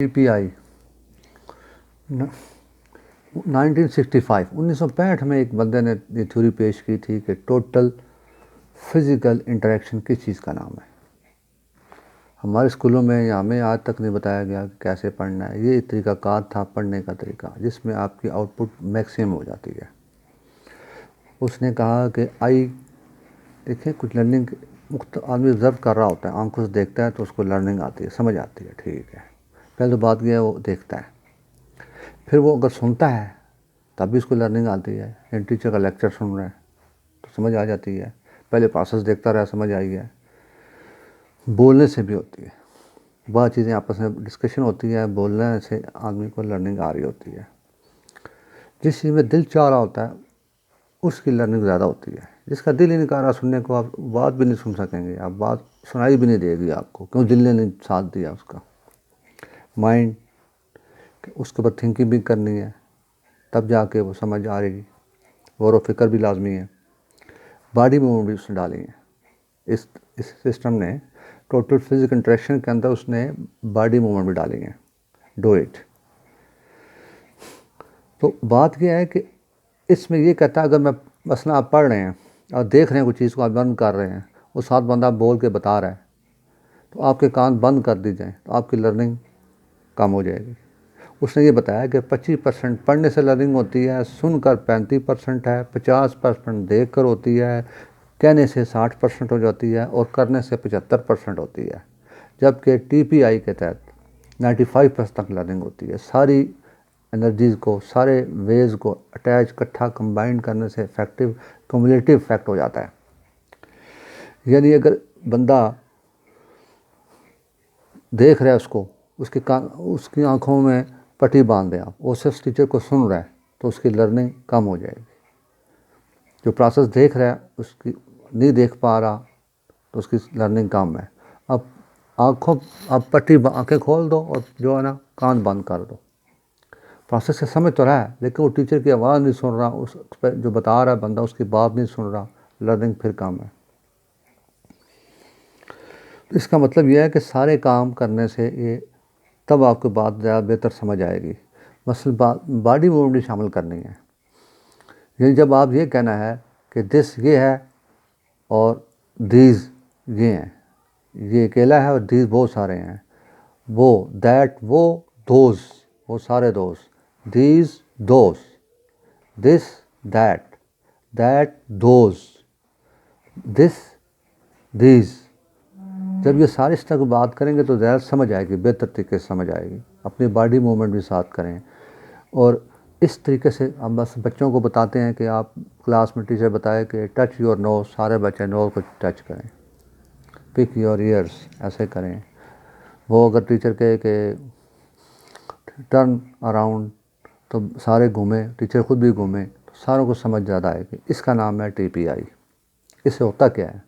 TPI 1965 में एक बंदे ने ये थ्योरी पेश की थी कि टोटल फिज़िकल इंटरेक्शन किस चीज़ का नाम है। हमारे स्कूलों में या हमें आज तक नहीं बताया गया कि कैसे पढ़ना है। ये एक तरीक़ाकार था पढ़ने का तरीका जिसमें आपकी आउटपुट मैक्सिमम हो जाती है। उसने कहा कि देखिए कुछ लर्निंग आदमी ऑब्ज़र्व कर रहा होता है, आंखों से देखता है तो उसको लर्निंग आती है, समझ आती है, ठीक है। पहले तो बात यह है वो देखता है, फिर वो अगर सुनता है तब भी उसको लर्निंग आती है। यानी टीचर का लेक्चर सुन रहा है तो समझ आ जाती है, पहले प्रोसेस देखता रहा, समझ आई है। बोलने से भी होती है, वह चीज़ें आपस में डिस्कशन होती है, बोलने से आदमी को लर्निंग आ रही होती है। जिस चीज़ में दिल चाह रहा होता है उसकी लर्निंग ज़्यादा होती है। जिसका दिल ही नहीं कर रहा सुनने को, आप बात भी नहीं सुन सकेंगे, आप बात सुनाई भी नहीं देगी आपको, क्यों? दिल ने नहीं साथ दिया उसका। माइंड उसके ऊपर थिंकिंग भी करनी है, तब जाके वो समझ आ रही। गौर व फिक्र भी लाजमी है। बॉडी मूवमेंट भी उसने डाली है। इस सिस्टम ने टोटल फिजिकल इंटरेक्शन के अंदर उसने बॉडी मूवमेंट भी डाली है। Do it. तो बात यह है कि इसमें ये कहता है अगर मैं मसला आप पढ़ रहे हैं और देख रहे हैं कुछ चीज़ को आप बंद कर रहे हैं, वो साथ बंदा बोल के बता रहा है तो आपके कान बंद कर दी जाए तो आपकी लर्निंग कम हो जाएगी। उसने ये बताया कि 25% पढ़ने से लर्निंग होती है, सुनकर 35% है, 50% देख कर होती है, कहने से 60% हो जाती है और करने से 75% होती है। जबकि TPI के तहत 95% तक लर्निंग होती है। सारी एनर्जीज़ को, सारे वेज को अटैच इकट्ठा कंबाइन करने से इफेक्टिव क्यूमुलेटिव इफेक्ट हो जाता है। यानी अगर बंदा देख रहा है उसकी आंखों में पट्टी बांध दें आप, वो सिर्फ टीचर को सुन रहा है तो उसकी लर्निंग कम हो जाएगी। जो प्रोसेस देख रहा है उसकी नहीं देख पा रहा तो उसकी लर्निंग कम है। अब आंखें खोल दो और जो है ना कान बंद कर दो, प्रोसेस से समझ तो रहा है लेकिन वो टीचर की आवाज़ नहीं सुन रहा, उस पर जो बता रहा है बंदा उसकी बात नहीं सुन रहा, लर्निंग फिर कम है। तो इसका मतलब यह है कि सारे काम करने से ये तब आपको बात ज़्यादा बेहतर समझ आएगी। मसला बॉडी मूवमेंट भी शामिल करनी है। यानी जब आप ये कहना है कि दिस ये है और दीज ये हैं, ये अकेला है और दीज बहुत सारे हैं, वो दैट वो दोज वो सारे दोस्त, these those, this that those, this these. जब ये सारे इस तरह की बात करेंगे तो ज़्यादा समझ आएगी, बेहतर तरीके से समझ आएगी। अपनी बॉडी मूवमेंट भी साथ करें और इस तरीके से हम बस बच्चों को बताते हैं कि आप क्लास में टीचर बताए कि टच योर नोज, सारे बच्चे नोज को टच करें, पिक योर ईयर्स ऐसे करें। वो अगर टीचर कहे कि टर्न अराउंड तो सारे घूमें, टीचर ख़ुद भी घूमें तो सारों को समझ ज़्यादा आएगी। इसका नाम है TPI। इससे होता क्या है?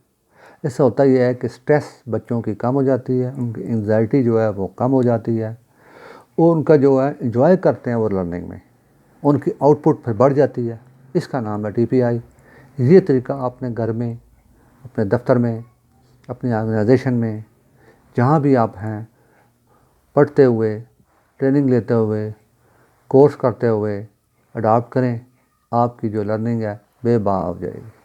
इससे होता यह है कि स्ट्रेस बच्चों की कम हो जाती है, उनकी एंग्जाइटी जो है वो कम हो जाती है, और उनका जो है इंजॉय करते हैं वो लर्निंग में, उनकी आउटपुट फिर बढ़ जाती है। इसका नाम है TPI। ये तरीका आपने घर में, अपने दफ्तर में, अपनी ऑर्गेनाइजेशन में, जहाँ भी आप हैं, पढ़ते हुए, ट्रेनिंग लेते हुए, कोर्स करते हुए अडॉप्ट करें। आपकी जो लर्निंग है बेबाक हो जाएगी।